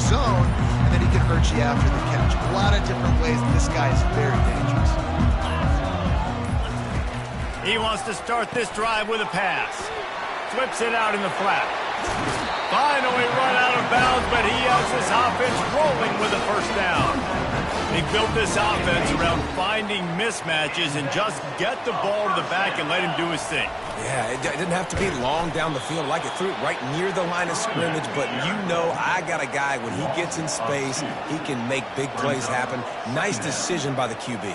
zone, and then he can hurt you after the catch. A lot of different ways that this guy is very dangerous. He wants to start this drive with a pass. Flips it out in the flat. Finally run out of bounds, but he has this offense rolling with a first down. He built this offense around finding mismatches and just get the ball to the back and let him do his thing. Yeah, it didn't have to be long down the field. Like it threw it right near the line of scrimmage, but you know I got a guy, when he gets in space, he can make big plays happen. Nice decision by the QB.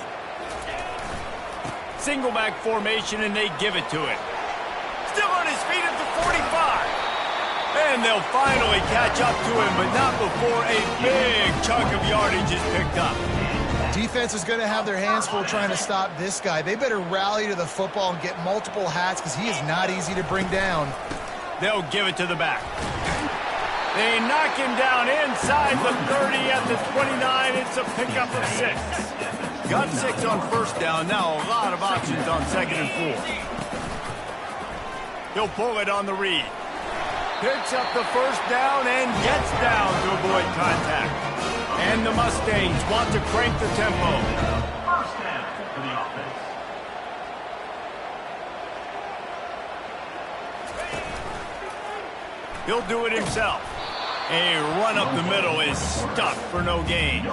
Single back formation, and they give it to him. Still on his feet at the 45. And they'll finally catch up to him, but not before a big chunk of yardage is picked up. Defense is going to have their hands full trying to stop this guy. They better rally to the football and get multiple hats because he is not easy to bring down. They'll give it to the back. They knock him down inside the 30 at the 29. It's a pickup of 6. Got 6 on first down. Now a lot of options on 2nd and 4. He'll pull it on the read. Picks up the first down and gets down to avoid contact. And the Mustangs want to crank the tempo. First down for the offense. He'll do it himself. A run up the middle is stuck for no gain.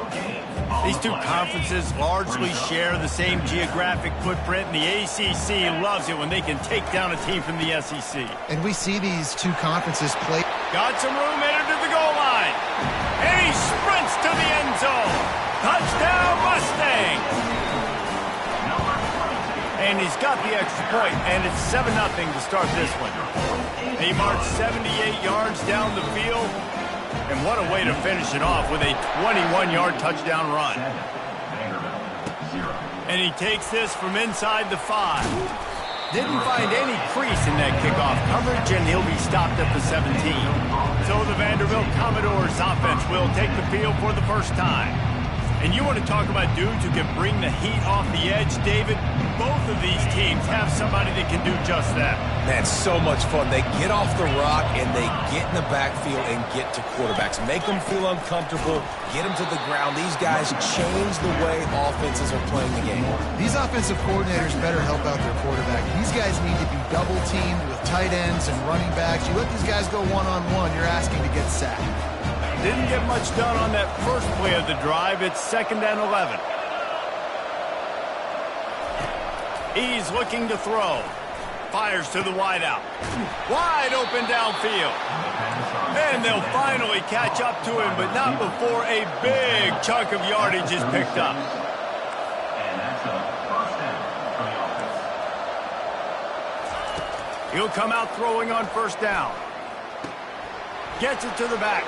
These two conferences largely share the same geographic footprint, and the ACC loves it when they can take down a team from the SEC. And we see these two conferences play. Got some room, entered to the goal line. And he sprints to the end zone. Touchdown, Mustangs! And he's got the extra point, and it's 7-0 to start this one. He marched 78 yards down the field. And what a way to finish it off with a 21-yard touchdown run. And he takes this from inside the 5. Didn't find any crease in that kickoff coverage, and he'll be stopped at the 17. So the Vanderbilt Commodores offense will take the field for the first time. And you want to talk about dudes who can bring the heat off the edge, David? Both of these teams have somebody that can do just that. Man, so much fun. They get off the rock and they get in the backfield and get to quarterbacks. Make them feel uncomfortable, get them to the ground. These guys change the way offenses are playing the game. These offensive coordinators better help out their quarterback. These guys need to be double-teamed with tight ends and running backs. You let these guys go one-on-one, you're asking to get sacked. Didn't get much done on that first play of the drive. It's 2nd and 11. He's looking to throw. Fires to the wideout. Wide open downfield. And they'll finally catch up to him, but not before a big chunk of yardage is picked up. And that's a first down for the offense. He'll come out throwing on first down. Gets it to the back.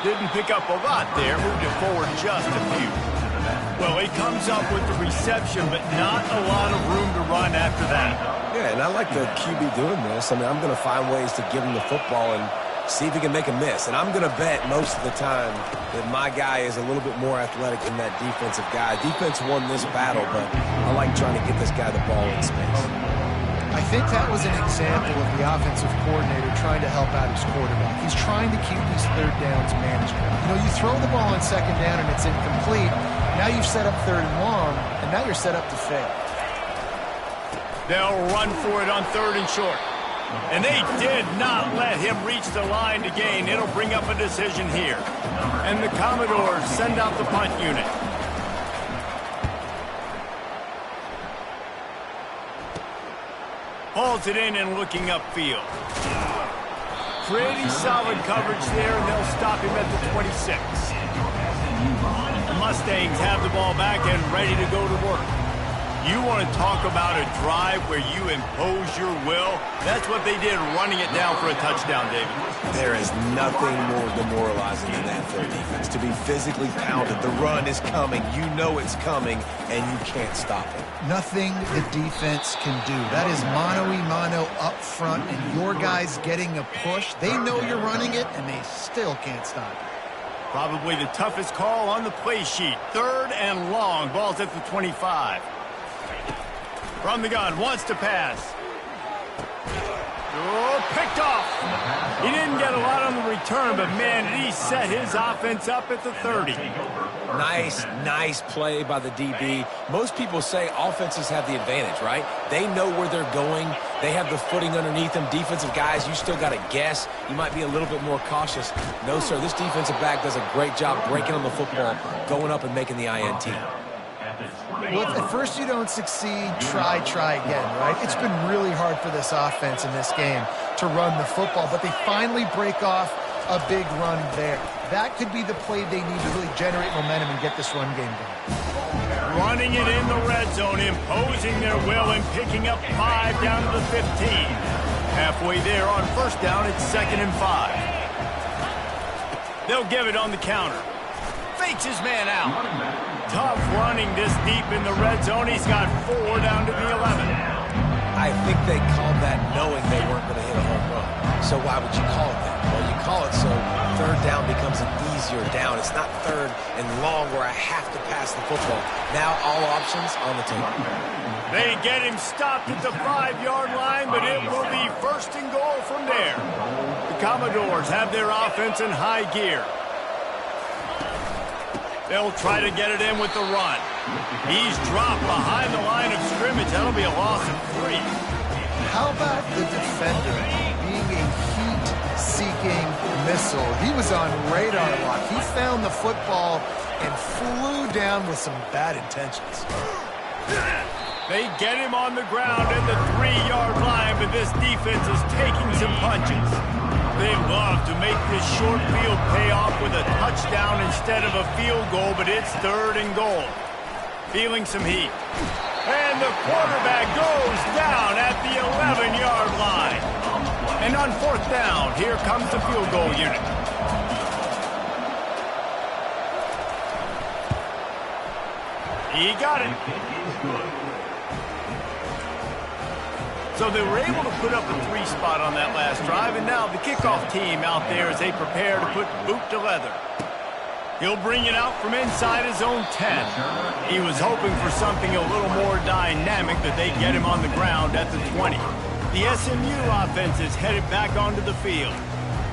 Didn't pick up a lot there. Moved it forward just a few. Well, he comes up with the reception, but not a lot of room to run after that. Yeah, and I like the QB doing this. I mean, I'm going to find ways to give him the football and see if he can make a miss. And I'm going to bet most of the time that my guy is a little bit more athletic than that defensive guy. Defense won this battle, but I like trying to get this guy the ball in space. I think that was an example of the offensive coordinator trying to help out his quarterback. He's trying to keep these third downs manageable. You know, you throw the ball on 2nd down and it's incomplete. Now you've set up 3rd and long, and now you're set up to fail. They'll run for it on 3rd and short. And they did not let him reach the line to gain. It'll bring up a decision here. And the Commodores send out the punt unit. Hauls it in and looking upfield. Pretty solid coverage there, and they'll stop him at the 26. The Mustangs have the ball back and ready to go to work. You want to talk about a drive where you impose your will? That's what they did, running it down for a touchdown, David. There is nothing more demoralizing than that for a defense. To be physically pounded, the run is coming, you know it's coming, and you can't stop it. Nothing the defense can do. That is mano-a-mano up front, and your guys getting a push. They know you're running it, and they still can't stop it. Probably the toughest call on the play sheet. 3rd and long. Ball's at the 25. From the gun, wants to pass. Oh, picked off. He didn't get a lot on the return, but, man, did he set his offense up at the 30. Nice play by the DB. Most people say offenses have the advantage, right? They know where they're going. They have the footing underneath them. Defensive guys, you still got to guess. You might be a little bit more cautious. No, sir, this defensive back does a great job breaking on the football, going up and making the INT. Well, if at first you don't succeed, try again, right? It's been really hard for this offense in this game to run the football, but they finally break off a big run there. That could be the play they need to really generate momentum and get this run game going. Running it in the red zone, imposing their will and picking up 5 down to the 15. Halfway there on first down, it's 2nd and 5. They'll give it on the counter. Fakes his man out. Tough running this deep in the red zone. He's got 4 down to the 11. I think they called that knowing they weren't going to hit a home run. So why would you call it that? Well, you call it so 3rd down becomes an easier down. It's not 3rd and long where I have to pass the football. Now all options on the table. They get him stopped at the 5-yard line, but it will be 1st and goal from there. The Commodores have their offense in high gear. They'll try to get it in with the run. He's dropped behind the line of scrimmage. That'll be a loss of 3. How about the defender being a heat-seeking missile? He was on radar lock. He found the football and flew down with some bad intentions. They get him on the ground at the 3-yard line, but this defense is taking some punches. They love to make this short field pay off with a touchdown instead of a field goal, but it's 3rd and goal. Feeling some heat. And the quarterback goes down at the 11-yard line. And on 4th down, here comes the field goal unit. He got it. So they were able to put up a 3 spot on that last drive, and now the kickoff team out there as they prepare to put boot to leather. He'll bring it out from inside his own 10. He was hoping for something a little more dynamic, but they get him on the ground at the 20. The SMU offense is headed back onto the field.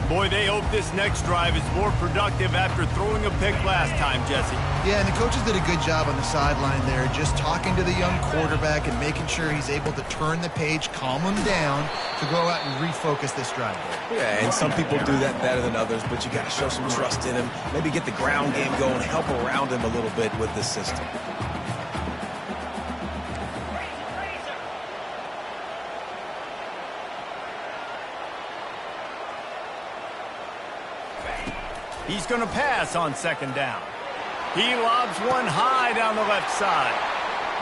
Boy, they hope this next drive is more productive after throwing a pick last time, Jesse. Yeah, and the coaches did a good job on the sideline there, just talking to the young quarterback and making sure he's able to turn the page, calm him down to go out and refocus this drive. Yeah, and some people do that better than others, but you got to show some trust in him, maybe get the ground game going, help around him a little bit with this system. He's going to pass on 2nd down. He lobs one high down the left side.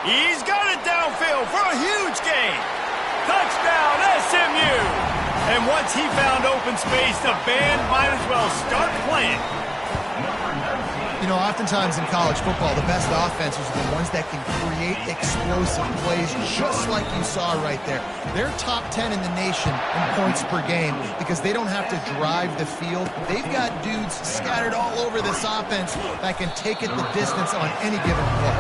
He's got it downfield for a huge gain. Touchdown, SMU! And once he found open space, the band might as well start playing. You know, oftentimes in college football, the best offenses are the ones that can create explosive plays, just like you saw right there. They're top 10 in the nation in points per game because they don't have to drive the field. They've got dudes scattered all over this offense that can take it the distance on any given play.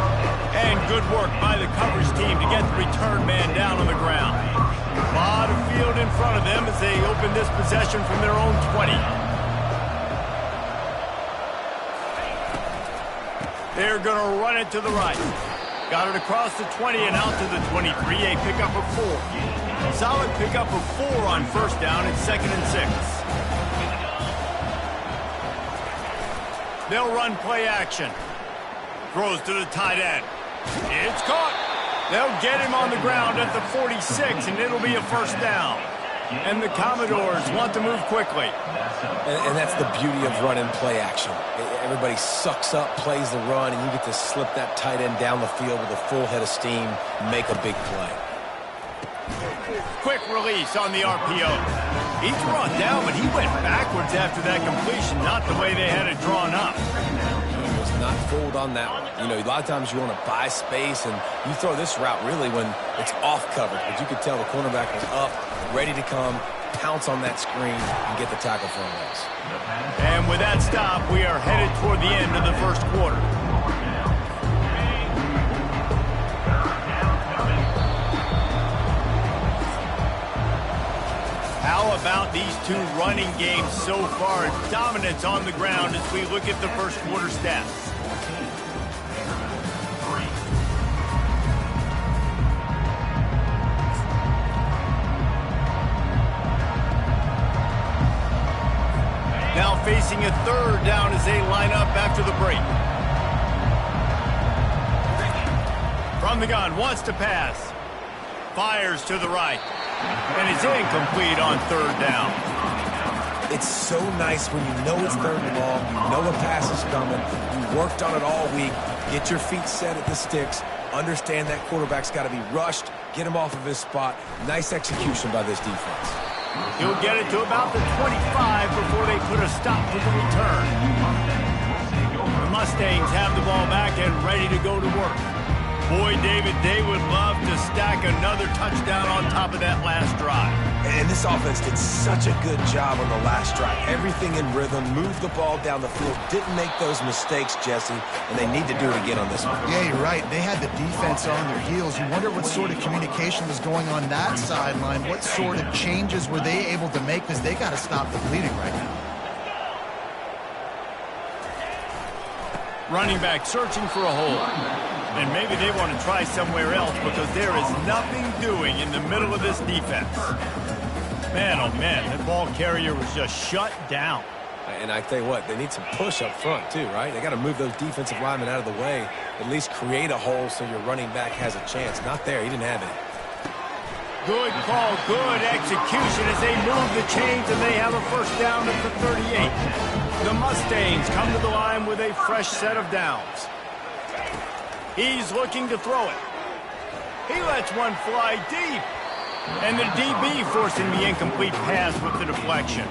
And good work by the coverage team to get the return man down on the ground. A lot of field in front of them as they open this possession from their own 20. They're going to run it to the right. Got it across the 20 and out to the 23. A pickup of 4. Solid pickup of 4 on 1st down. It's 2nd and 6. They'll run play action. Throws to the tight end. It's caught. They'll get him on the ground at the 46, and it'll be a 1st down. And the Commodores want to move quickly. And that's the beauty of running play action. Everybody sucks up, plays the run, and you get to slip that tight end down the field with a full head of steam, make a big play. Quick release on the RPO. He's brought down, but he went backwards after that completion, not the way they had it drawn up. He was not fooled on that one. You know, a lot of times you want to buy space, and you throw this route really when it's off coverage. But you could tell the cornerback was up, ready to come, pounce on that screen, and get the tackle for a loss. And with that stop, we are headed toward the end of the 1st quarter. How about these two running games so far? Dominance on the ground as we look at the first quarter stats. Now facing a third down as they line up after the break. From the gun, wants to pass. Fires to the right. And it's incomplete on third down. It's so nice when you know it's third and long, you know a pass is coming, you worked on it all week, get your feet set at the sticks, understand that quarterback's got to be rushed, get him off of his spot. Nice execution by this defense. He'll get it to about the 25 before they put a stop to the return. The Mustangs have the ball back and ready to go to work. Boy, David, they would love to stack another touchdown on top of that last drive. And this offense did such a good job on the last drive. Everything in rhythm, moved the ball down the field, didn't make those mistakes, Jesse, and they need to do it again on this one. Yeah, you're right. They had the defense on their heels. You wonder what sort of communication was going on that sideline. What sort of changes were they able to make, because they got to stop the bleeding right now. Running back searching for a hole. And maybe they want to try somewhere else because there is nothing doing in the middle of this defense. Man, oh man, that ball carrier was just shut down. And I tell you what, they need some push up front too, right? They got to move those defensive linemen out of the way, at least create a hole so your running back has a chance. Not there, he didn't have it. Good call, good execution as they move the chains and they have a first down at the 38. The Mustangs come to the line with a fresh set of downs. He's looking to throw it. He lets one fly deep. And the DB forcing the incomplete pass with the deflection.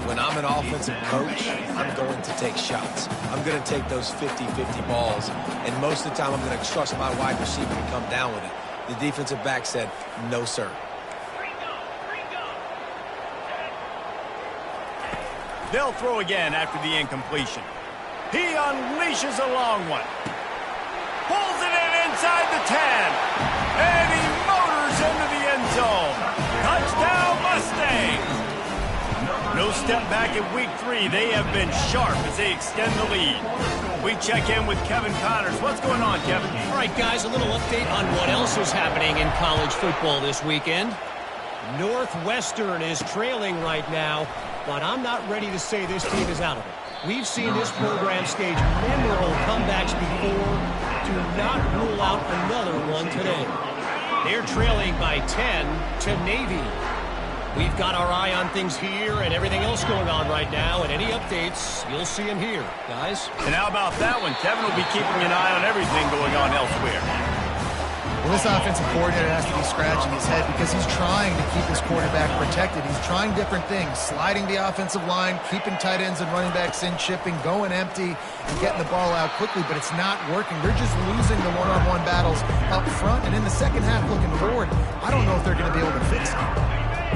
When I'm an offensive coach, I'm going to take shots. I'm going to take those 50-50 balls. And most of the time, I'm going to trust my wide receiver to come down with it. The defensive back said, no, sir. They'll throw again after the incompletion. He unleashes a long one. Pulls it in inside the 10. And he motors into the end zone. Touchdown, Mustangs. No step back in week 3. They have been sharp as they extend the lead. We check in with Kevin Connors. What's going on, Kevin? All right, guys, a little update on what else is happening in college football this weekend. Northwestern is trailing right now, but I'm not ready to say this team is out of it. We've seen this program stage memorable comebacks before. Do not rule out another one today. They're trailing by 10 to Navy. We've got our eye on things here and everything else going on right now, and any updates, you'll see them here, guys. And how about that one? Kevin will be keeping an eye on everything going on elsewhere. Well, this offensive coordinator has to be scratching his head because he's trying to keep his quarterback protected. He's trying different things, sliding the offensive line, keeping tight ends and running backs in, chipping, going empty, and getting the ball out quickly, but it's not working. They're just losing the one-on-one battles up front, and in the second half looking forward, I don't know if they're going to be able to fix it.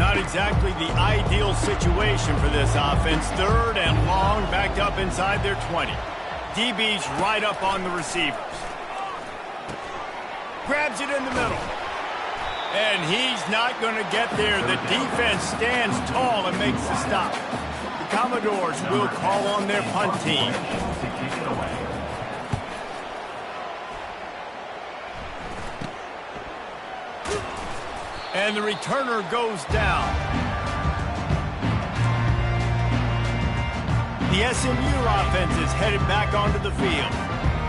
Not exactly the ideal situation for this offense. Third and long, backed up inside their 20. DB's right up on the receivers. Grabs it in the middle. And he's not going to get there. The defense stands tall and makes the stop. The Commodores will call on their punt team. And the returner goes down. The SMU offense is headed back onto the field.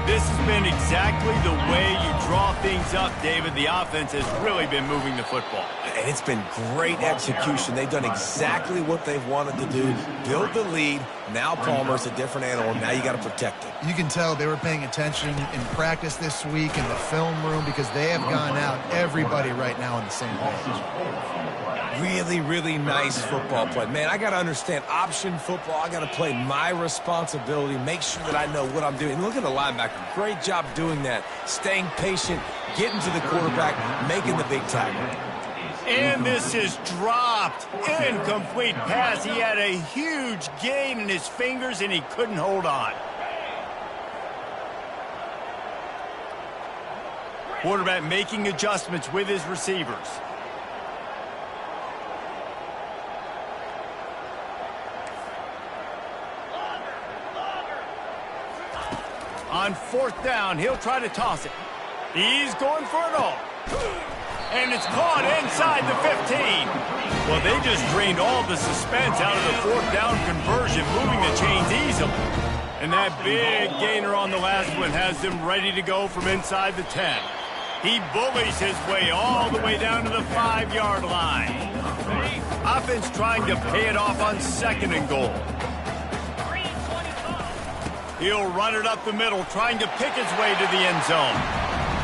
This has been exactly the way you draw things up, David. The offense has really been moving the football. And it's been great execution. They've done exactly what they've wanted to do. Build the lead. Now Palmer's a different animal. Now you got to protect him. You can tell they were paying attention in practice this week in the film room because they have gone out, everybody right now on the same page. Really, really nice football play. Man, I got to understand option football. I got to play my responsibility, make sure that I know what I'm doing. Look at the linebacker. Great job doing that. Staying patient, getting to the quarterback, making the big tackle. And this is dropped. Incomplete pass. He had a huge gain in his fingers, and he couldn't hold on. Quarterback making adjustments with his receivers. On 4th down, he'll try to toss it. He's going for it all. And it's caught inside the 15. Well, they just drained all the suspense out of the 4th down conversion, moving the chains easily. And that big gainer on the last one has them ready to go from inside the 10. He bullies his way all the way down to the 5-yard line. Offense trying to pay it off on 2nd and goal. He'll run it up the middle, trying to pick his way to the end zone.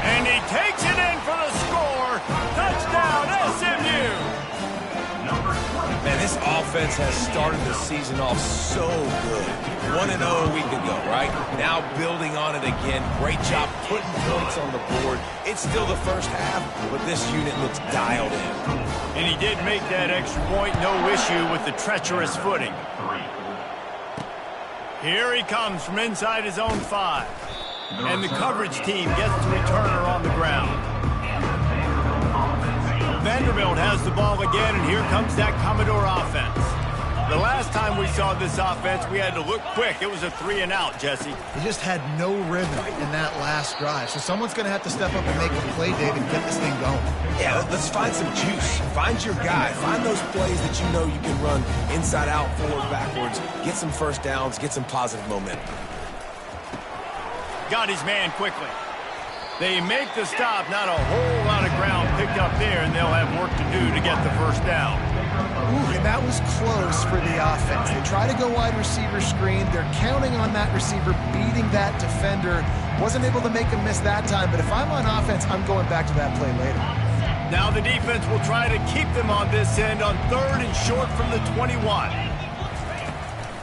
And he takes it in for the score. Touchdown, SMU! Man, this offense has started the season off so good. 1-0 a week ago, right? Now building on it again. Great job putting points on the board. It's still the first half, but this unit looks dialed in. And he did make that extra point, no issue with the treacherous footing. Here he comes from inside his own 5. And the coverage team gets the returner on the ground. Vanderbilt has the ball again, and here comes that Commodore offense. The last time we saw this offense, we had to look quick. It was a 3-and-out, Jesse. They just had no rhythm in that last drive. So someone's going to have to step up and make a play, Dave, and get this thing going. Yeah, let's find some juice. Find your guy. Find those plays that you know you can run inside out, forward, backwards. Get some first downs. Get some positive momentum. Got his man quickly. They make the stop. Not a whole lot of ground picked up there, and they'll have work to do to get the first down. Ooh, and that was close for the offense. They try to go wide receiver screen. They're counting on that receiver beating that defender. Wasn't able to make a miss that time, but if I'm on offense, I'm going back to that play later. Now the defense will try to keep them on this end on 3rd and short from the 21.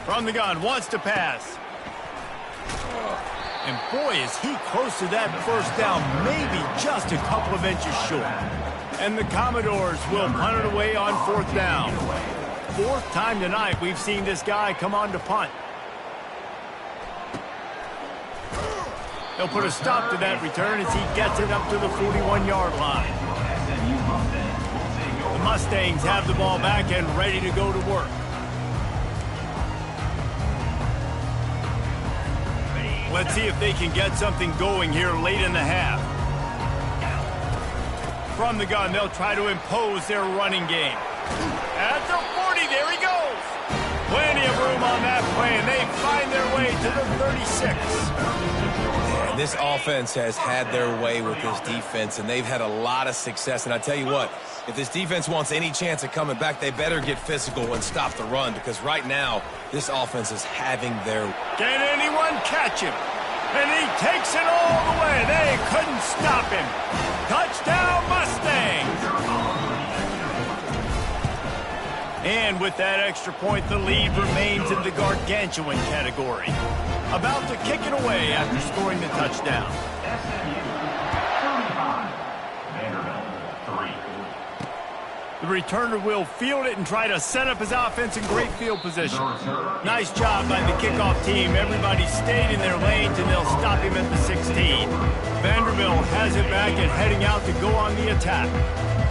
From the gun, wants to pass. And boy, is he close to that first down, maybe just a couple of inches short. And the Commodores will punt it away on 4th down. 4th time tonight we've seen this guy come on to punt. They'll put a stop to that return as he gets it up to the 41-yard line. The Mustangs have the ball back and ready to go to work. Let's see if they can get something going here late in the half. From the gun, they'll try to impose their running game. At the 40, there he goes. Plenty of room on that play, and they find their way to the 36. Yeah, this offense has had their way with this defense, and they've had a lot of success. And I tell you what, if this defense wants any chance of coming back, they better get physical and stop the run, because right now, this offense is having their... Can anyone catch him? And he takes it all the way. They couldn't stop him. Touchdown, Mustangs! And with that extra point, the lead remains in the gargantuan category. About to kick it away after scoring the touchdown. The returner will field it and try to set up his offense in great field position. Nice job by the kickoff team. Everybody stayed in their lanes, and they'll stop him at the 16. Vanderbilt has it back and heading out to go on the attack.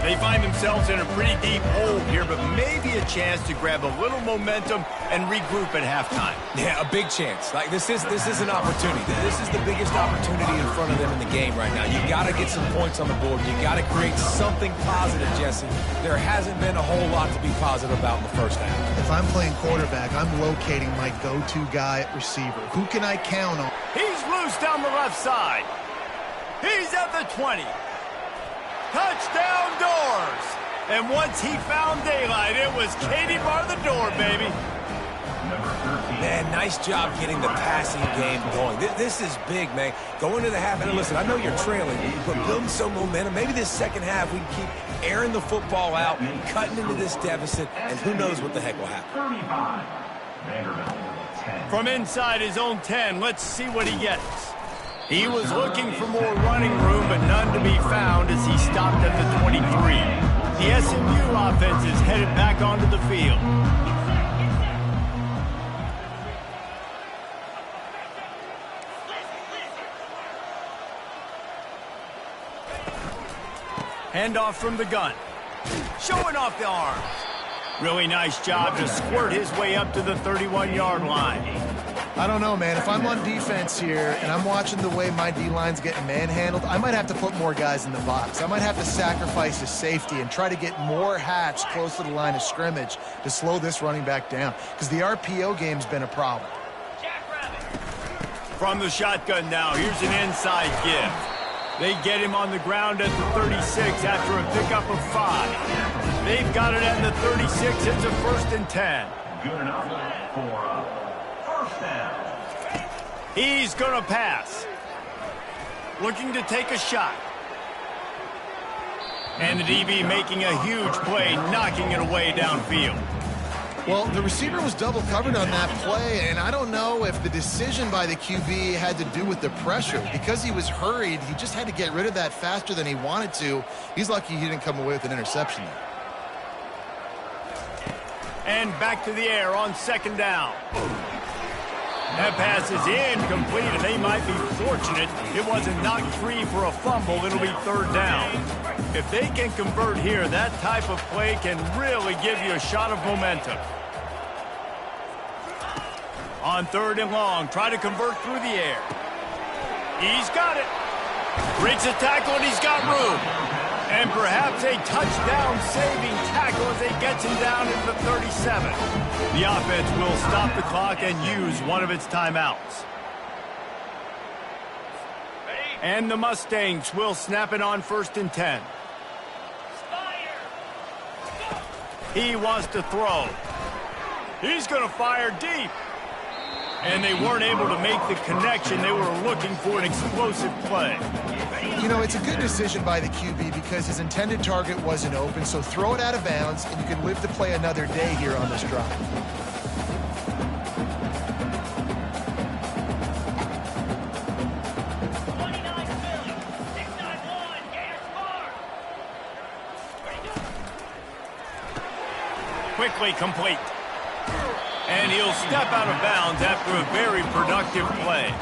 They find themselves in a pretty deep hole here, but maybe a chance to grab a little momentum and regroup at halftime. Yeah, a big chance. Like this is an opportunity. This is the biggest opportunity in front of them in the game right now. You got to get some points on the board. You got to create something positive, Jesse. There hasn't been a whole lot to be positive about in the first half. If I'm playing quarterback, I'm locating my go-to guy at receiver. Who can I count on? He's loose down the left side. He's at the 20. Touchdown, Doors! And once he found daylight, it was Katie bar the door, baby. Man, nice job getting the passing game going. This is big, man. Going to the half, and listen, I know you're trailing, but building some momentum. Maybe this second half we can keep airing the football out, cutting into this deficit, and who knows what the heck will happen. From inside his own 10, let's see what he gets. He was looking for more running room, but none to be found as he stopped at the 23. The SMU offense is headed back onto the field. Handoff from the gun. Showing off the arms. Really nice job to squirt his way up to the 31-yard line. I don't know, man. If I'm on defense here and I'm watching the way my D-line's getting manhandled, I might have to put more guys in the box. I might have to sacrifice his safety and try to get more hats close to the line of scrimmage to slow this running back down, because the RPO game's been a problem. From the shotgun now, here's an inside give. They get him on the ground at the 36 after a pickup of 5. They've got it at the 36. It's a 1st and 10. Good enough for a first down. He's going to pass. Looking to take a shot. And the DB making a huge play, knocking it away downfield. Well, the receiver was double covered on that play, and I don't know if the decision by the QB had to do with the pressure. Because he was hurried, he just had to get rid of that faster than he wanted to. He's lucky he didn't come away with an interception there. And back to the air on 2nd down. That pass is incomplete, and they might be fortunate it wasn't knocked free for a fumble. It'll be 3rd down. If they can convert here, that type of play can really give you a shot of momentum. On 3rd and long, try to convert through the air. He's got it. Breaks a tackle, and he's got room. And perhaps a touchdown-saving tackle as they get him down into the 37. The offense will stop the clock and use one of its timeouts. And the Mustangs will snap it on 1st and 10. He wants to throw. He's going to fire deep. And they weren't able to make the connection. They were looking for an explosive play. You know, it's a good decision by the QB because his intended target wasn't open, so throw it out of bounds, and you can live to play another day here on this drive. Quickly complete. And he'll step out of bounds after a very productive play.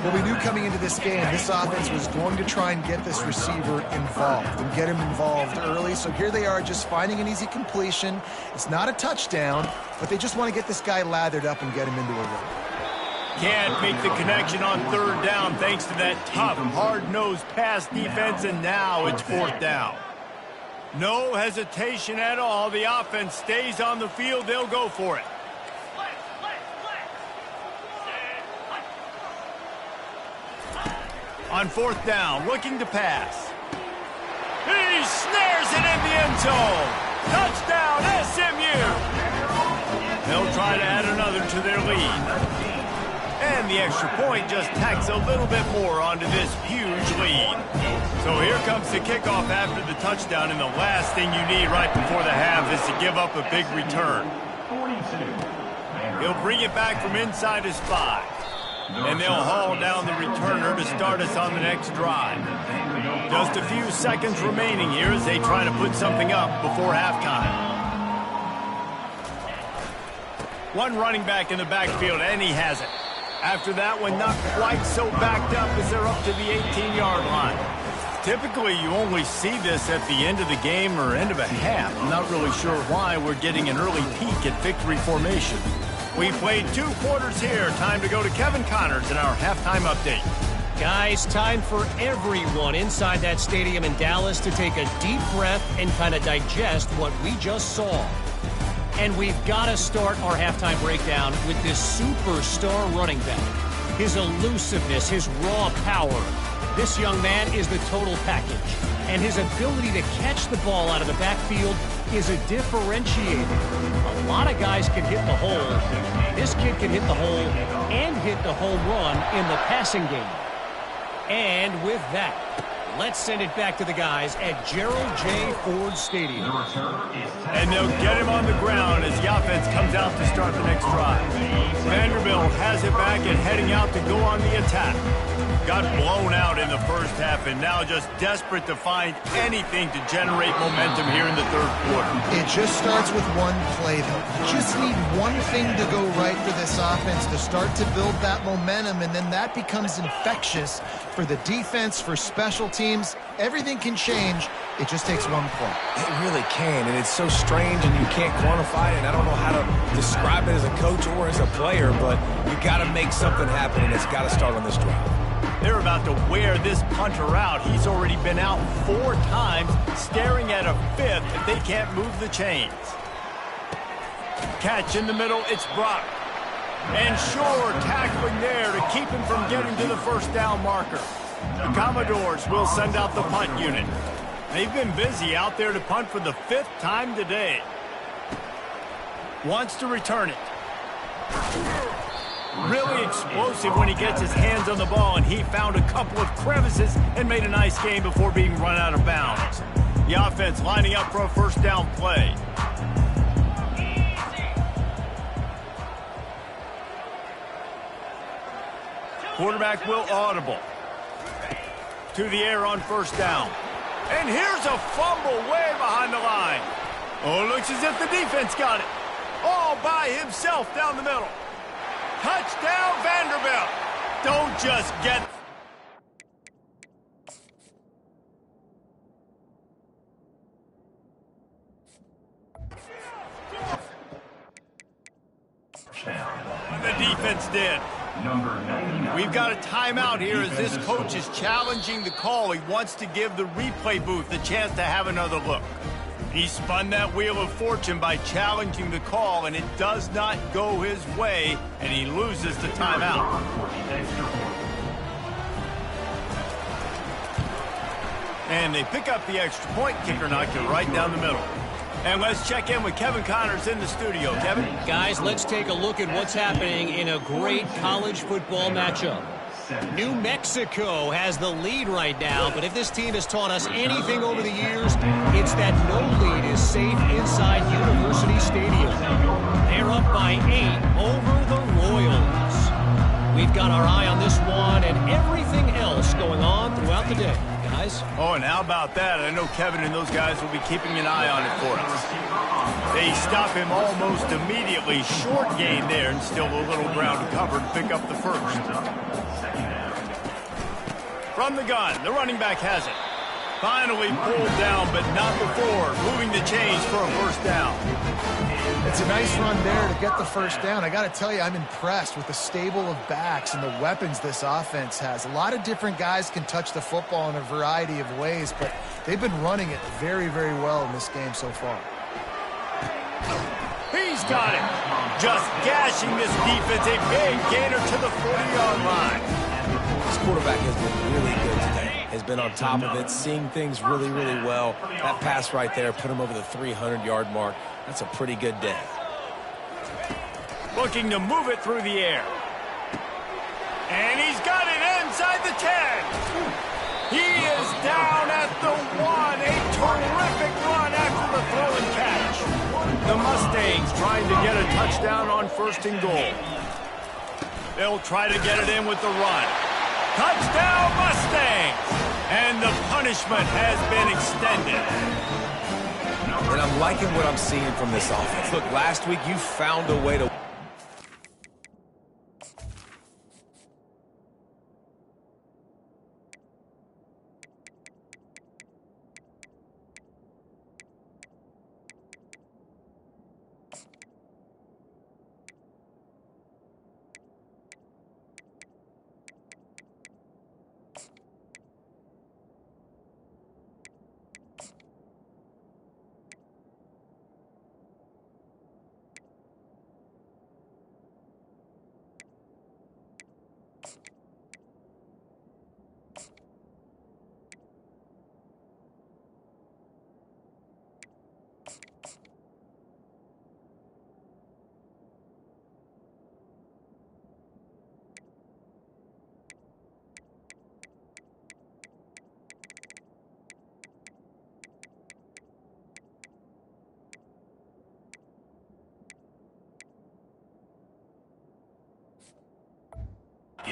Well, we knew coming into this game, this offense was going to try and get this receiver involved and get him involved early. So here they are just finding an easy completion. It's not a touchdown, but they just want to get this guy lathered up and get him into a run. Can't make the connection on 3rd down thanks to that tough, hard-nosed pass defense, and now it's 4th down. No hesitation at all. The offense stays on the field. They'll go for it. On 4th down, looking to pass. He snares it in the end zone. Touchdown, SMU. They'll try to add another to their lead. And the extra point just tacks a little bit more onto this huge lead. So here comes the kickoff after the touchdown, and the last thing you need right before the half is to give up a big return. He'll bring it back from inside his 5. And they'll haul down the returner to start us on the next drive. Just a few seconds remaining here as they try to put something up before halftime. One running back in the backfield, and he has it. After that one, not quite so backed up as they're up to the 18-yard line. Typically, you only see this at the end of the game or end of a half. I'm not really sure why we're getting an early peek at victory formation. We played 2 quarters here. Time to go to Kevin Connors in our halftime update. Guys, time for everyone inside that stadium in Dallas to take a deep breath and kind of digest what we just saw. And we've got to start our halftime breakdown with this superstar running back. His elusiveness, his raw power. This young man is the total package. And his ability to catch the ball out of the backfield is a differentiator. A lot of guys can hit the hole. This kid can hit the hole and hit the home run in the passing game. And with that, let's send it back to the guys at Gerald J. Ford Stadium. And they'll get him on the ground as the offense comes out to start the next drive. Vanderbilt has it back and heading out to go on the attack. got blown out in the first half and now just desperate to find anything to generate momentum here in the third quarter. It just starts with one play, though. You just need one thing to go right for this offense to start to build that momentum, and then that becomes infectious for the defense, for special teams. Everything can change. It just takes one play. It really can, and it's so strange, and you can't quantify it, and I don't know how to describe it as a coach or as a player, but you got to make something happen, and it's got to start on this drive. They're about to wear this punter out. He's already been out 4 times, staring at a 5th if they can't move the chains. Catch in the middle, it's Brock. And Shore tackling there to keep him from getting to the first down marker. The Commodores will send out the punt unit. They've been busy out there to punt for the 5th time today. Wants to return it. Really explosive when he gets his hands on the ball, and he found a couple of crevices and made a nice game before being run out of bounds. The offense lining up for a first down play. Quarterback will audible. To the air on first down. And here's a fumble way behind the line. Oh, it looks as if the defense got it. All by himself down the middle. Touchdown, Vanderbilt. Don't just get... The defense did. We've got a timeout here as this coach is challenging the call. He wants to give the replay booth a chance to have another look. He spun that wheel of fortune by challenging the call, and it does not go his way, and he loses the timeout. And they pick up the extra point. Kicker knocked it right down the middle. And let's check in with Kevin Connors in the studio. Kevin? Guys, let's take a look at what's happening in a great college football matchup. New Mexico has the lead right now, but if this team has taught us anything over the years, it's that no lead is safe inside University Stadium. They're up by 8 over the Royals. We've got our eye on this one and everything else going on throughout the day. Guys? Oh, and how about that? I know Kevin and those guys will be keeping an eye on it for us. They stop him almost immediately. Short gain there, and still a little ground to cover to pick up the first. From the gun, the running back has it. Finally pulled down, but not before moving the chains for a first down. It's a nice run there to get the first down. I got to tell you, I'm impressed with the stable of backs and the weapons this offense has. A lot of different guys can touch the football in a variety of ways, but they've been running it very, very well in this game so far. He's got it. Just gashing this defense. A big gainer to the 40-yard line. This quarterback has been really good today. Has been on top of it, seeing things really, really well. That pass right there put him over the 300-yard mark. That's a pretty good day. Looking to move it through the air. And he's got it inside the 10. He is down at the 1. A terrific run after the throw and catch. The Mustangs trying to get a touchdown on 1st and goal. They'll try to get it in with the run. Touchdown, Mustangs! And the punishment has been extended. And I'm liking what I'm seeing from this offense. Look, last week you found a way to...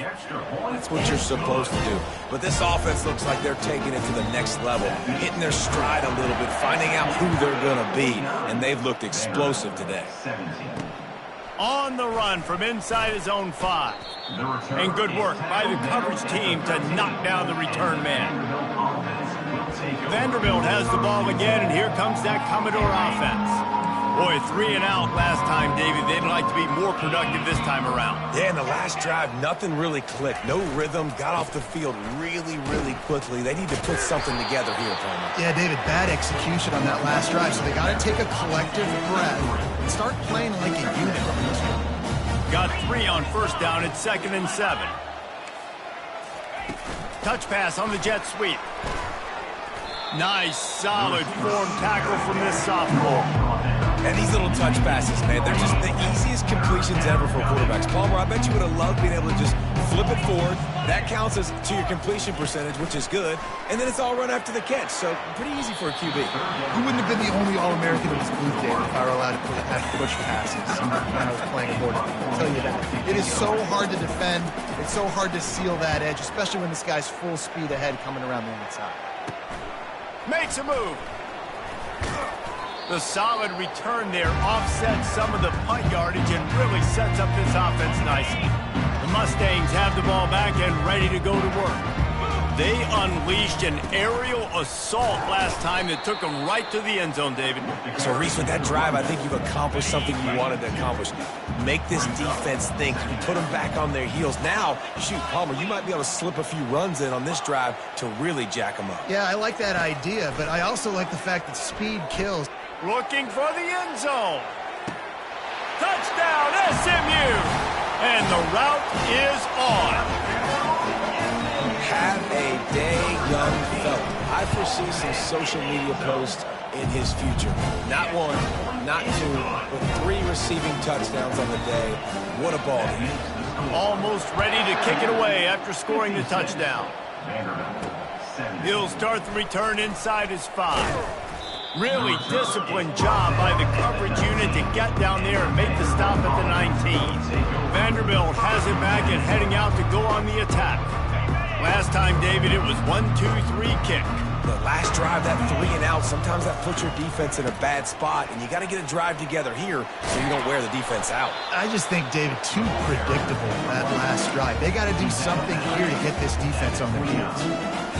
extra point. That's what you're supposed to do. But this offense looks like they're taking it to the next level, hitting their stride a little bit, finding out who they're going to be, and they've looked explosive today. 17. On the run from inside his own 5. And good work by the coverage team to knock down the return man. Vanderbilt has the ball again, and here comes that Commodore offense. Boy, 3 and out last time, David. They'd like to be more productive this time around. Yeah, in the last drive, nothing really clicked. No rhythm, got off the field really, really quickly. They need to put something together here, Palmer. Yeah, David, bad execution on that last drive, so they got to take a collective breath and start playing like a unit on this one. Got 3 on first down at 2nd and 7. Touch pass on the jet sweep. Nice, solid form tackle from this sophomore. And these little touch passes, man, they're just the easiest completions ever for quarterbacks. Palmer, I bet you would have loved being able to just flip it forward. That counts as to your completion percentage, which is good. And then it's all run after the catch, so pretty easy for a QB. You wouldn't have been the only All-American in this booth, David, if I were allowed to have push passes when I was playing a quarterback. I'll tell you that. It is so hard to defend. It's so hard to seal that edge, especially when this guy's full speed ahead coming around the outside. Makes a move. The solid return there offsets some of the punt yardage and really sets up this offense nicely. The Mustangs have the ball back and ready to go to work. They unleashed an aerial assault last time that took them right to the end zone, David. So, Reese, with that drive, I think you've accomplished something you wanted to accomplish. Make this defense think. You put them back on their heels. Now, shoot, Palmer, you might be able to slip a few runs in on this drive to really jack them up. Yeah, I like that idea, but I also like the fact that speed kills. Looking for the end zone. Touchdown, SMU! And the route is on. Have a day, young fella. I foresee some social media posts in his future. Not 1, not 2, but 3 receiving touchdowns on the day. What a ball. Almost ready to kick it away after scoring the touchdown. He'll start the return inside his 5. Really disciplined job by the coverage unit to get down there and make the stop at the 19. Vanderbilt has it back and heading out to go on the attack. Last time, David, it was 1-2-3 kick. The last drive, that 3 and out, sometimes that puts your defense in a bad spot, and you got to get a drive together here so you don't wear the defense out. I just think, David, too predictable that last drive. They got to do something here to get this defense on their heels.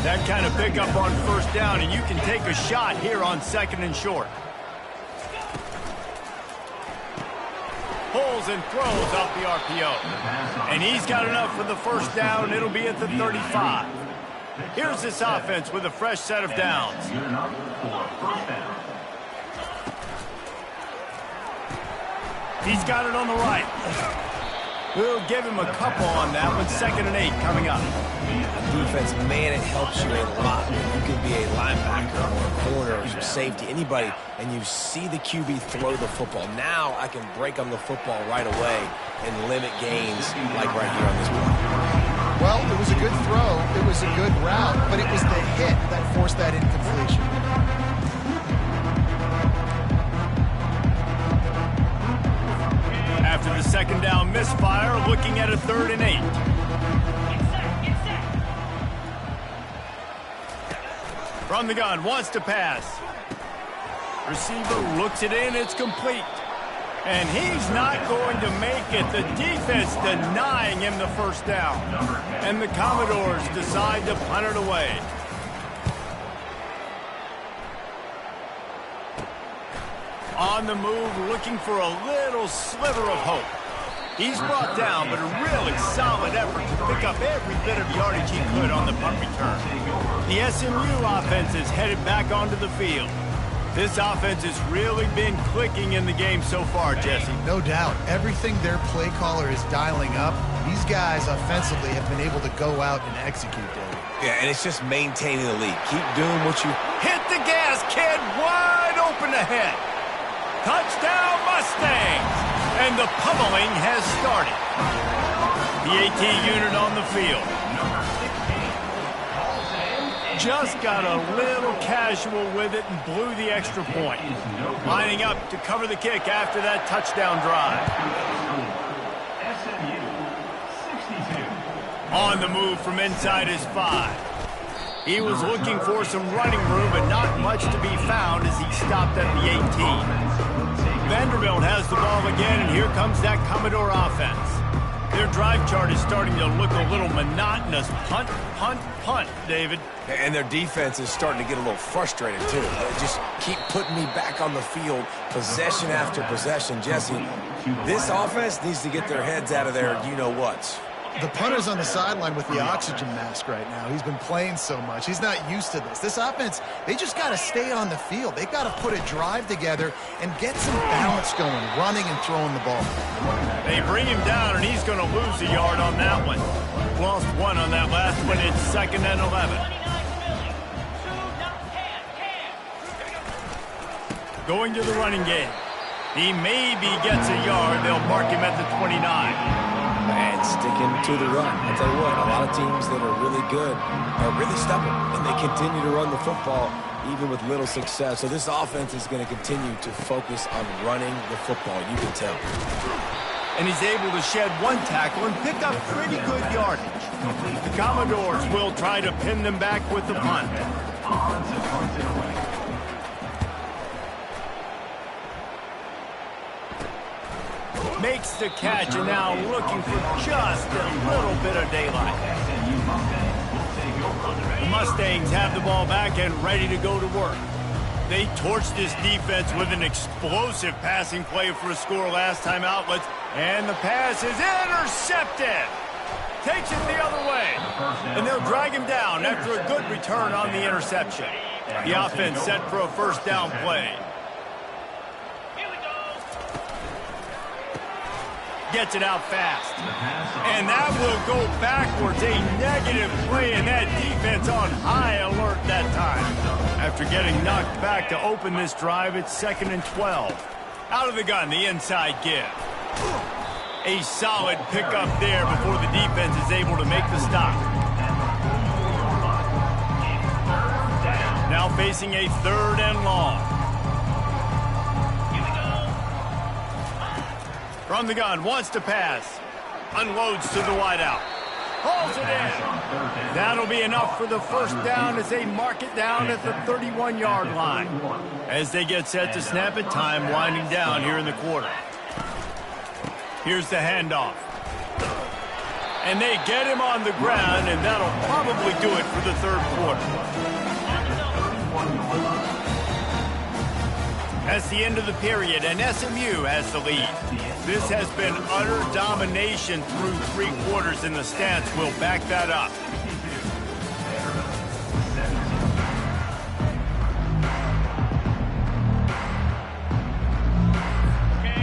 That kind of pickup on first down, and you can take a shot here on 2nd and short. Pulls and throws off the RPO. And he's got enough for the first down. It'll be at the 35. Here's this offense with a fresh set of downs. He's got it on the right. We'll give him a couple on that one. 2nd and 8 coming up. Defense, man, it helps you a lot when you can be a linebacker or a corner or some safety, anybody, and you see the QB throw the football. Now I can break on the football right away and limit gains like right here on this play. Well, it was a good throw. It was a good route, but it was the hit that forced that incompletion. After the 2nd down misfire, looking at a 3rd and 8. From the gun, wants to pass. Receiver looks it in, it's complete. And he's not going to make it. The defense denying him the first down. And the Commodores decide to punt it away. On the move, looking for a little sliver of hope. He's brought down, but a really solid effort to pick up every bit of yardage he could on the punt return. The SMU offense is headed back onto the field. This offense has really been clicking in the game so far, Jesse. No doubt. Everything their play caller is dialing up, these guys offensively have been able to go out and execute, David. Yeah, and it's just maintaining the lead. Keep doing what you... Hit the gas, kid! Wide open ahead. Touchdown, Mustangs! And the pummeling has started. The AT unit on the field. Just got a little casual with it and blew the extra point. Lining up to cover the kick after that touchdown drive. On the move from inside his 5. He was looking for some running room, but not much to be found as he stopped at the 18. Vanderbilt has the ball again, and here comes that Commodore offense. Their drive chart is starting to look a little monotonous. Punt, punt, punt, David. And their defense is starting to get a little frustrated, too. They just keep putting me back on the field, possession after possession. Jesse, this offense needs to get their heads out of their you-know-whats. The punter's on the sideline with the oxygen mask right now. He's been playing so much. He's not used to this. This offense, they just got to stay on the field. They've got to put a drive together and get some balance going, running and throwing the ball. They bring him down, and he's going to lose a yard on that one. Lost 1 on that last one. It's 2nd and 11. Going to the running game. He maybe gets a yard. They'll mark him at the 29. And sticking to the run. I'll tell you what, a lot of teams that are really good are really stubborn, and they continue to run the football even with little success. So this offense is going to continue to focus on running the football, you can tell. And he's able to shed 1 tackle and pick up pretty good yardage. The Commodores will try to pin them back with the punt. Makes the catch, and now looking for just a little bit of daylight. The Mustangs have the ball back and ready to go to work. They torched this defense with an explosive passing play for a score last time out, and the pass is intercepted. Takes it the other way, and they'll drag him down after a good return on the interception. The offense set for a first down play. Gets it out fast. And that will go backwards. A negative play, and that defense on high alert that time. After getting knocked back to open this drive, it's 2nd and 12. Out of the gun, the inside give. A solid pickup there before the defense is able to make the stop. Now facing a 3rd and long. From the gun, wants to pass. Unloads to the wideout. Hauls it in. That'll be enough for the first down as they mark it down at the 31-yard line. As they get set to snap it, time winding down here in the quarter. Here's the handoff. And they get him on the ground, and that'll probably do it for the 3rd quarter. That's the end of the period, and SMU has the lead. This has been utter domination through 3 quarters, and the stats will back that up.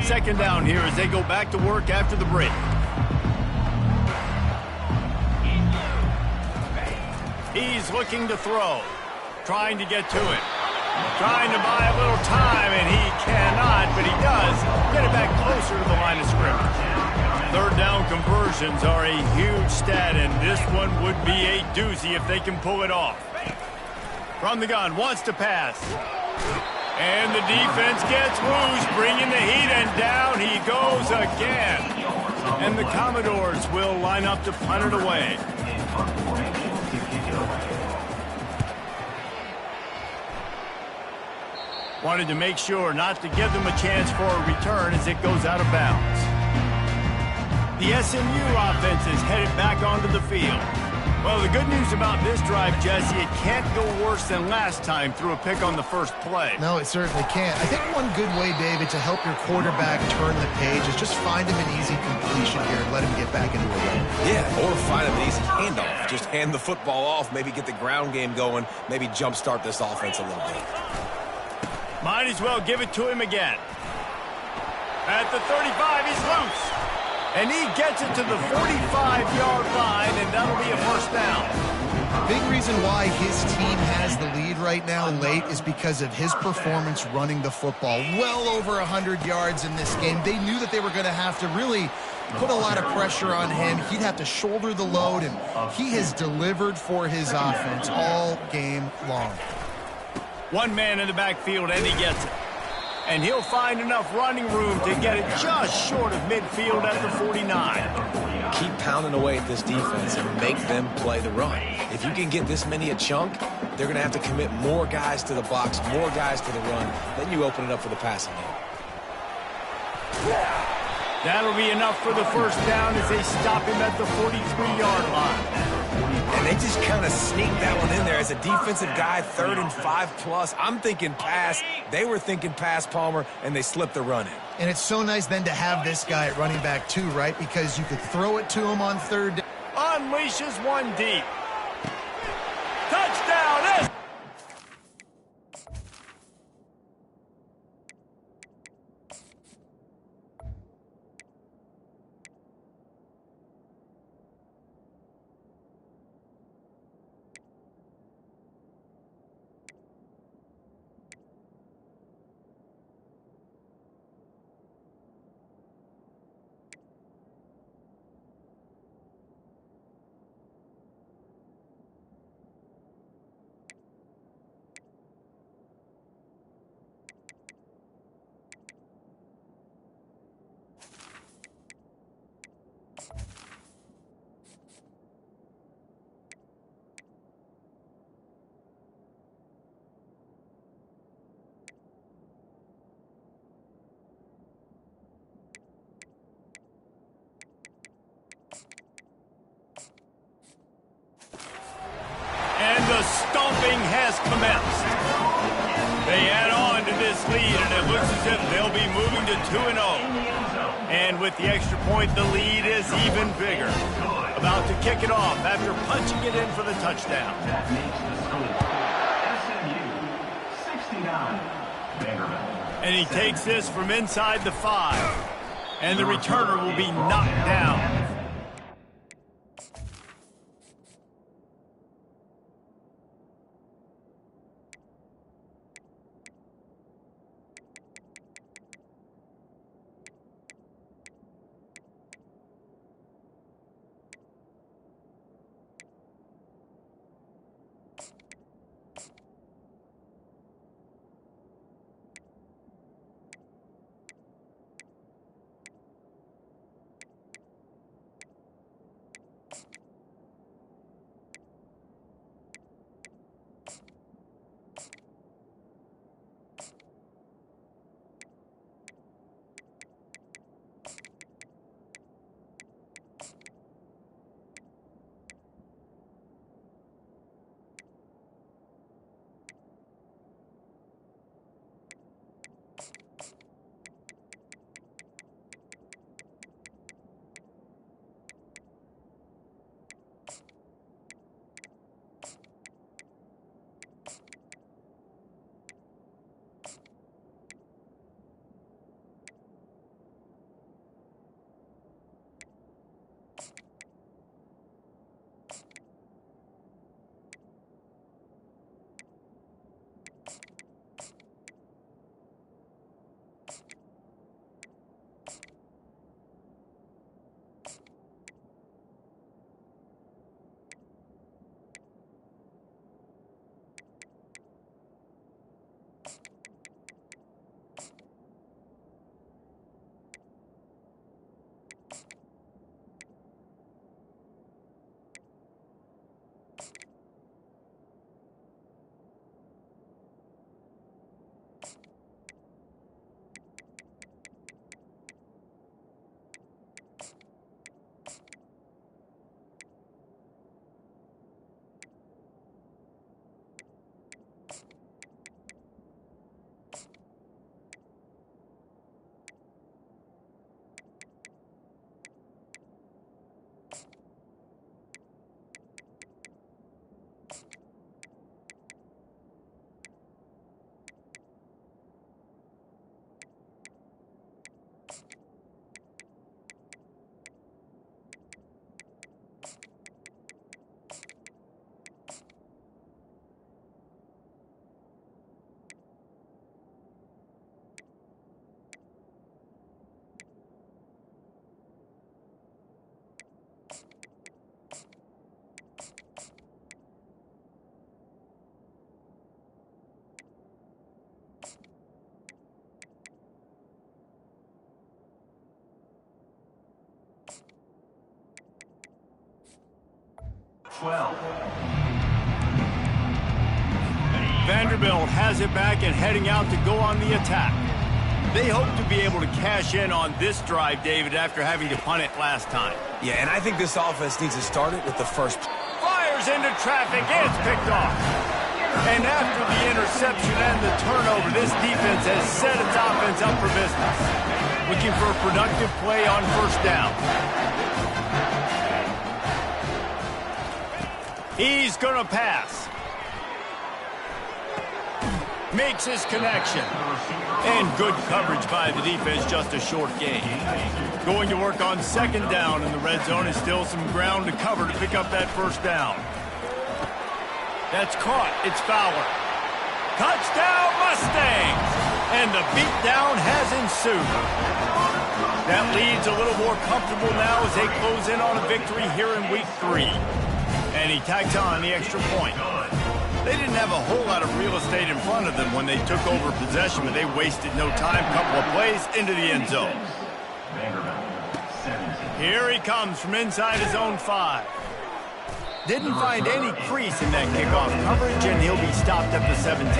Second down here as they go back to work after the break. He's looking to throw, trying to get to it. Trying to buy a little time, and he cannot, but he does get it back closer to the line of scrimmage. 3rd down conversions are a huge stat, and this one would be a doozy if they can pull it off. From the gun, wants to pass. And the defense gets loose, bringing the heat, and down he goes again. And the Commodores will line up to punt it away. Wanted to make sure not to give them a chance for a return as it goes out of bounds. The SMU offense is headed back onto the field. Well, the good news about this drive, Jesse, it can't go worse than last time through a pick on the first play. No, it certainly can't. I think one good way, David, to help your quarterback turn the page is just find him an easy completion here and let him get back into a run. Yeah, or find him an easy handoff. Just hand the football off, maybe get the ground game going, maybe jumpstart this offense a little bit. Might as well give it to him again. At the 35, he's loose. And he gets it to the 45-yard line, and that'll be a first down. Big reason why his team has the lead right now late is because of his performance running the football. Well over 100 yards in this game. They knew that they were going to have to really put a lot of pressure on him. He'd have to shoulder the load, and he has delivered for his offense all game long. One man in the backfield, and he gets it. And he'll find enough running room to get it just short of midfield at the 49. keep pounding away at this defense and make them play the run. If you can get this many a chunk, they're going to have to commit more guys to the box, more guys to the run. Then you open it up for the passing game. That'll be enough for the first down as they stop him at the 43-yard line. And they just kind of sneaked that one in there as a defensive guy, 3rd and 5+. I'm thinking pass. They were thinking pass, Palmer, and they slipped the run in. And it's so nice then to have this guy at running back too, right? Because you could throw it to him on 3rd down. Unleashes one deep. Touchdown! And the stomping has commenced. They add on to this lead, and it looks as if they'll be moving to 2-0. And with the extra point, the lead is even bigger. About to kick it off after punching it in for the touchdown. That makes the score SMU 69, Vanderbilt. And he takes this from inside the 5. And the returner will be knocked down. 12. Vanderbilt has it back and heading out to go on the attack. They hope to be able to cash in on this drive, David, after having to punt it last time. Yeah, and I think this offense needs to start it with the first. Fires into traffic, and it's picked off. And after the interception and the turnover, this defense has set its offense up for business. Looking for a productive play on first down. He's going to pass. Makes his connection. And good coverage by the defense, just a short gain. Going to work on second down in the red zone. Is still some ground to cover to pick up that first down. That's caught. It's Fowler. Touchdown, Mustangs! And the beatdown has ensued. That lead's a little more comfortable now as they close in on a victory here in Week 3. And he tacks on the extra point. They didn't have a whole lot of real estate in front of them when they took over possession, but they wasted no time. Couple of plays into the end zone. Here he comes from inside his own 5. Didn't find any crease in that kickoff coverage, and he'll be stopped at the 17.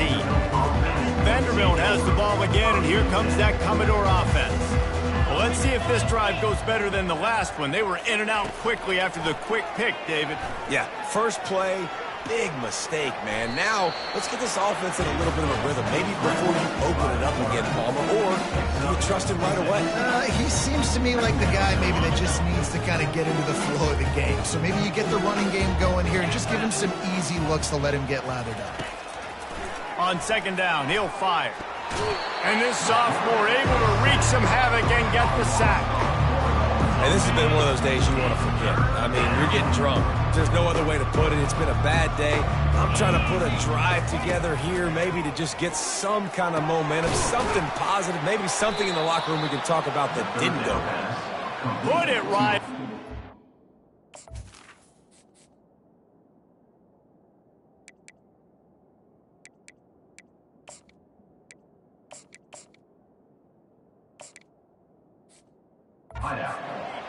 Vanderbilt has the ball again, and here comes that Commodore offense. Well, let's see if this drive goes better than the last one. They were in and out quickly after the quick pick, David. Yeah, first play, big mistake, man. Now, let's get this offense in a little bit of a rhythm. Maybe before you open it up again, Palmer, or do you trust him right away? He seems to me like the guy maybe that just needs to kind of get into the flow of the game. So maybe you get the running game going here and just give him some easy looks to let him get lathered up. On second down, he'll fire. And this sophomore able to wreak some havoc and get the sack. And this has been one of those days you want to forget. I mean, you're getting drunk. There's no other way to put it. It's been a bad day. I'm trying to put a drive together here, maybe to just get some kind of momentum, something positive, maybe something in the locker room we can talk about that didn't go. Put it right.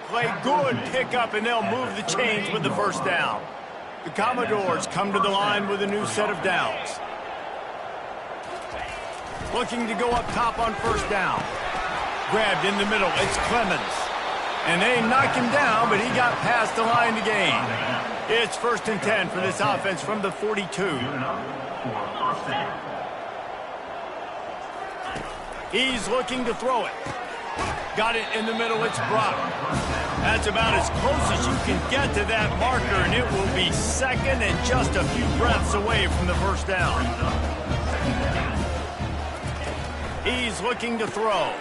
Play good pickup, and they'll move the chains with the first down. The Commodores come to the line with a new set of downs. Looking to go up top on first down. Grabbed in the middle. It's Clemens. And they knock him down, but he got past the line to gain. It's 1st and 10 for this offense from the 42. He's looking to throw it. Got it in the middle. It's Brock. That's about as close as you can get to that marker, and it will be second and just a few breaths away from the first down. He's looking to throw.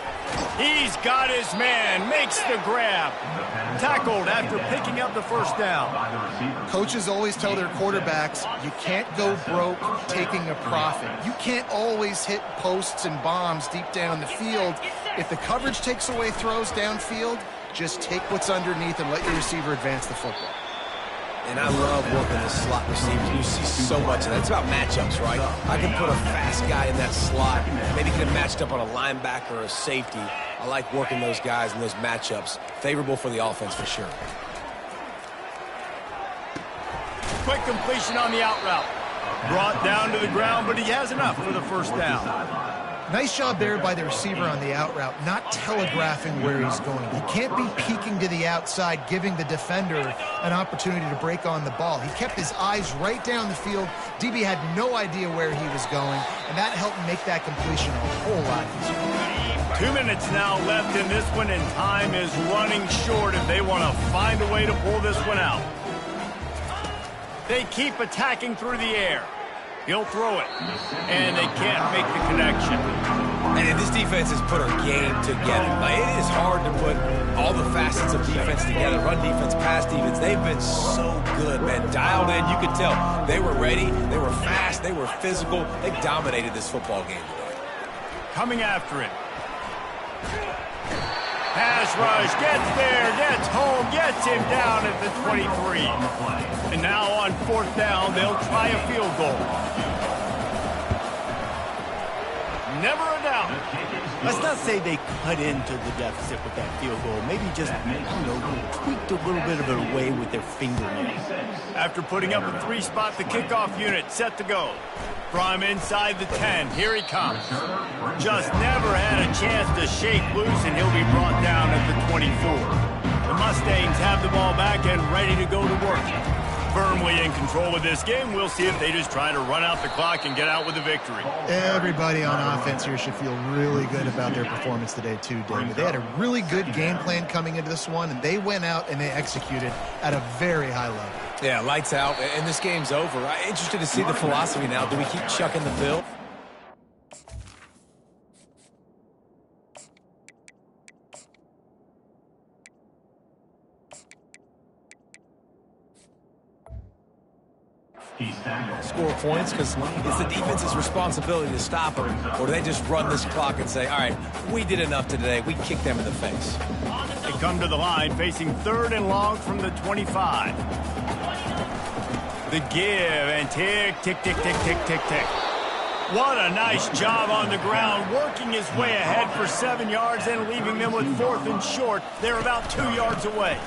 He's got his man. Makes the grab. Tackled after picking up the first down. Coaches always tell their quarterbacks, you can't go broke taking a profit. You can't always hit posts and bombs deep down the field. If the coverage takes away throws downfield, just take what's underneath and let your receiver advance the football. And I love working the slot receivers. You see so much of that. It's about matchups, right? I can put a fast guy in that slot, maybe get him matched up on a linebacker or a safety. I like working those guys in those matchups. Favorable for the offense for sure. Quick completion on the out route. Brought down to the ground, but he has enough for the first down. Nice job there by the receiver on the out route, not telegraphing where he's going. He can't be peeking to the outside, giving the defender an opportunity to break on the ball. He kept his eyes right down the field. DB had no idea where he was going, and that helped make that completion a whole lot easier. 2 minutes now left in this one, and time is running short if they want to find a way to pull this one out. They keep attacking through the air. He'll throw it, and they can't make the connection. And this defense has put our game together. Like, it is hard to put all the facets of defense together. Run defense, pass defense. They've been so good, man. Dialed in. You could tell they were ready. They were fast. They were physical. They dominated this football game today. Coming after it. Pass rush, gets there, gets home, gets him down at the 23. And now on 4th down, they'll try a field goal. Never a doubt. Let's not say they cut into the deficit with that field goal. Maybe just, tweaked a little bit of it away with their fingernail. After putting up a 3-spot, the kickoff unit set to go. From inside the 10, here he comes. Just never had a chance to shake loose, and he'll be brought down at the 24. The Mustangs have the ball back and ready to go to work. Firmly in control of this game. We'll see if they just try to run out the clock and get out with a victory. Everybody on offense here should feel really good about their performance today too, David. They had a really good game plan coming into this one, and they went out and they executed at a very high level. Yeah, lights out, and this game's over. I'm interested to see the philosophy now. Do we keep chucking the pill? Score points because it's the defense's responsibility to stop them, or do they just run this clock and say, all right, we did enough today, we kicked them in the face. They come to the line facing 3rd and long from the 25. The give and tick, tick, tick, tick, tick, tick, tick. What a nice job on the ground, working his way ahead for 7 yards and leaving them with 4th and short. They're about 2 yards away.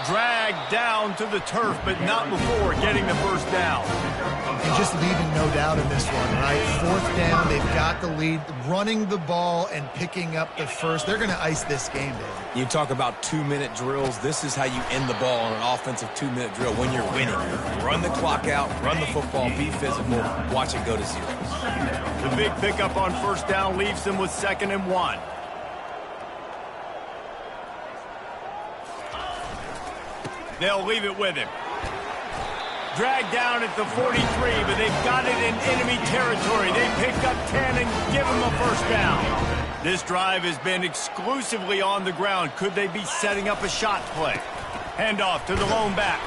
Dragged down to the turf, but not before getting the first down. And just leaving no doubt in this one, right? 4th down, they've got the lead, running the ball and picking up the first. They're going to ice this game, David. You talk about 2-minute drills. This is how you end the ball on an offensive 2-minute drill when you're winning. Run the clock out, run the football, be physical, watch it go to zeros. The big pickup on 1st down leaves them with 2nd and 1. They'll leave it with him. Dragged down at the 43, but they've got it in enemy territory. They pick up 10 and give him a first down. This drive has been exclusively on the ground. Could they be setting up a shot play? Handoff to the lone back.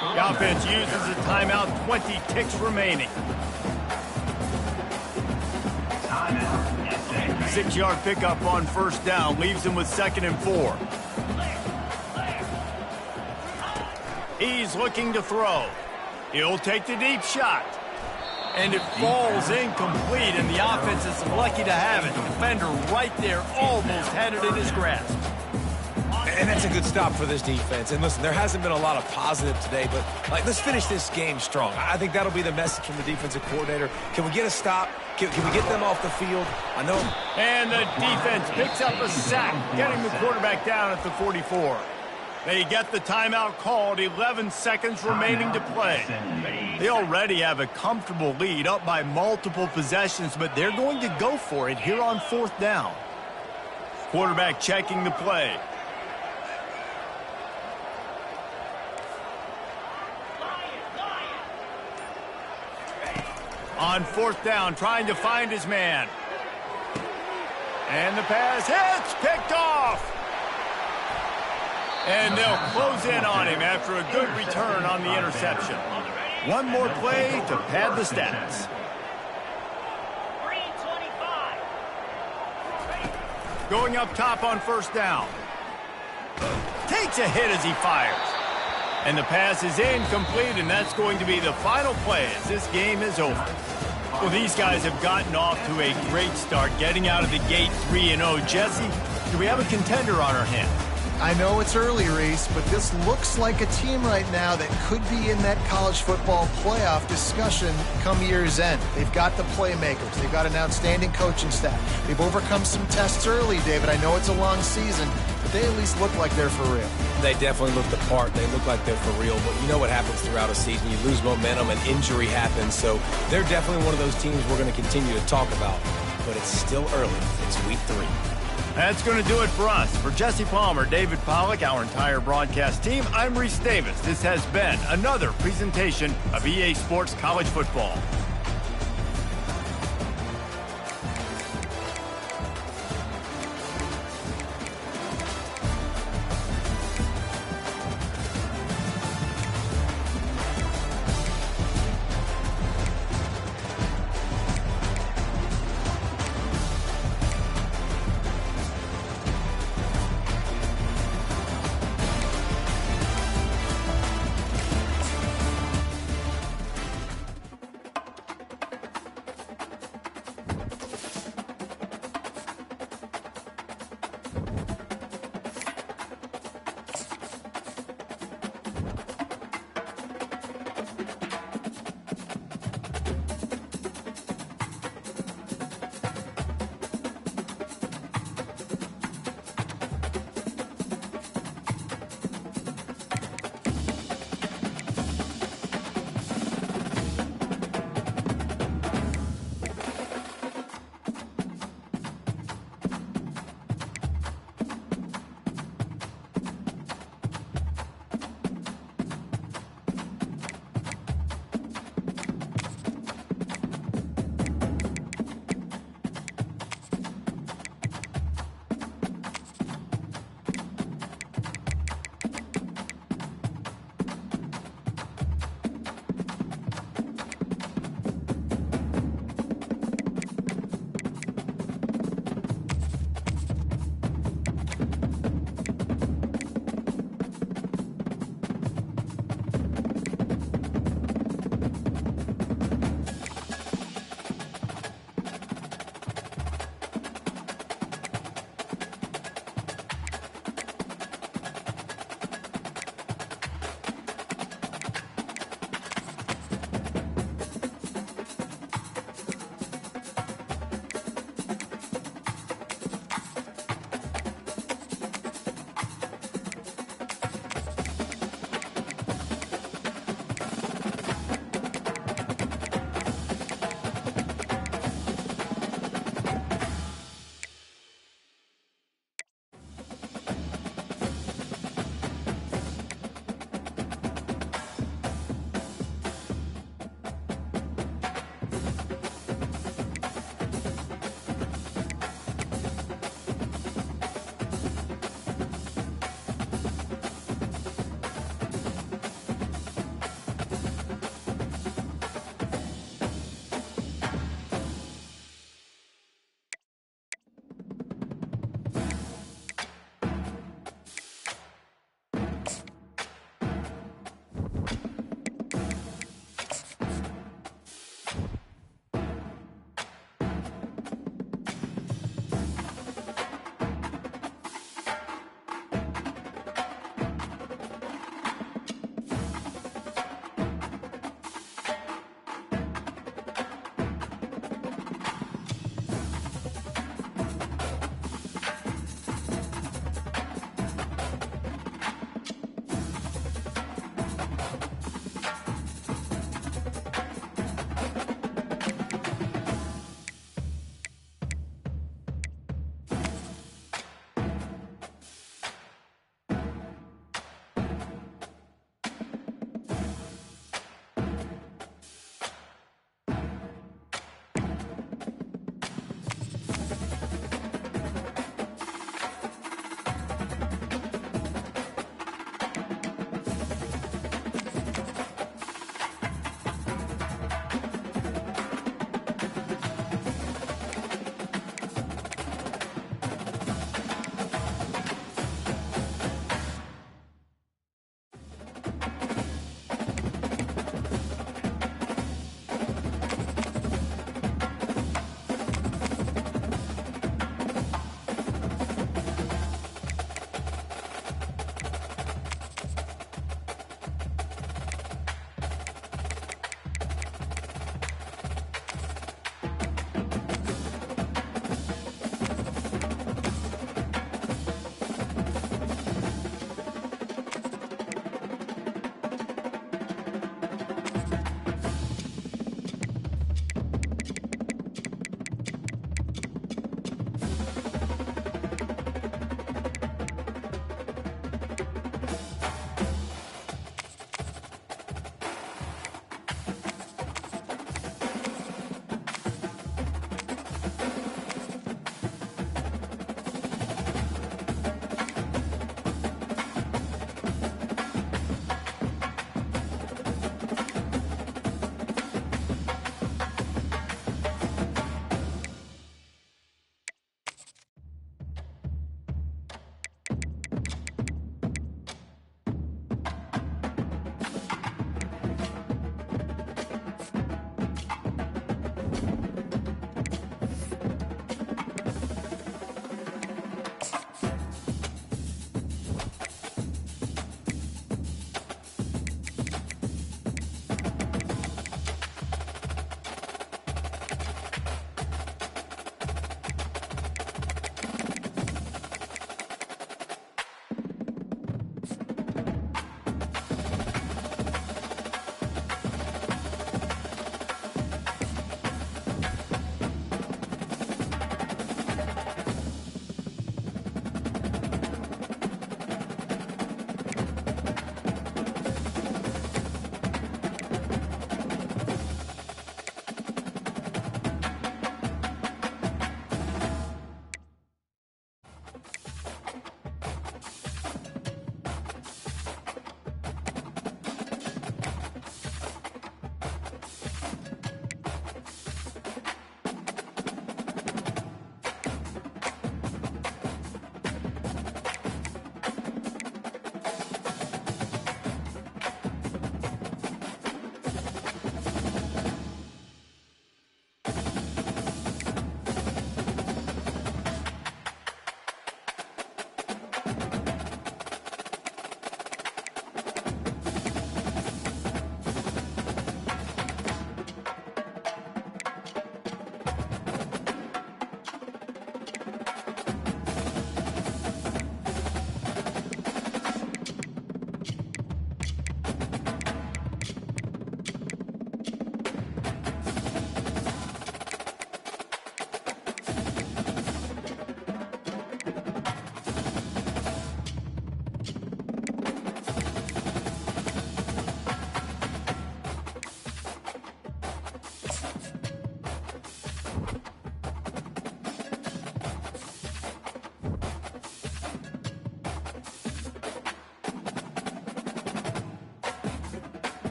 The offense uses a timeout, 20 ticks remaining. 6-yard pickup on 1st down leaves them with 2nd and 4. He's looking to throw. He'll take the deep shot. And it falls incomplete, and the offense is lucky to have it. The defender right there almost had it in his grasp. And that's a good stop for this defense. And listen, there hasn't been a lot of positive today, but let's finish this game strong. I think that'll be the message from the defensive coordinator. Can we get a stop? Can we get them off the field? I know. And the defense picks up a sack, getting the quarterback down at the 44. They get the timeout called, 11 seconds remaining to play. They already have a comfortable lead, up by multiple possessions, but they're going to go for it here on 4th down. Quarterback checking the play. On 4th down, trying to find his man. And the pass hits, picked off. And they'll close in on him after a good return on the interception. One more play to pad the stats. Going up top on 1st down. Takes a hit as he fires. And the pass is incomplete, and that's going to be the final play as this game is over. Well, these guys have gotten off to a great start, getting out of the gate 3-0. Jesse, do we have a contender on our hands? I know it's early, Reese, but this looks like a team right now that could be in that college football playoff discussion come year's end. They've got the playmakers. They've got an outstanding coaching staff. They've overcome some tests early, David. I know it's a long season, but they at least look like they're for real. They definitely look the part. They look like they're for real. But you know what happens throughout a season. You lose momentum and injury happens. So they're definitely one of those teams we're going to continue to talk about. But it's still early. It's week 3. That's going to do it for us. For Jesse Palmer, David Pollack, our entire broadcast team, I'm Reese Davis. This has been another presentation of EA Sports College Football.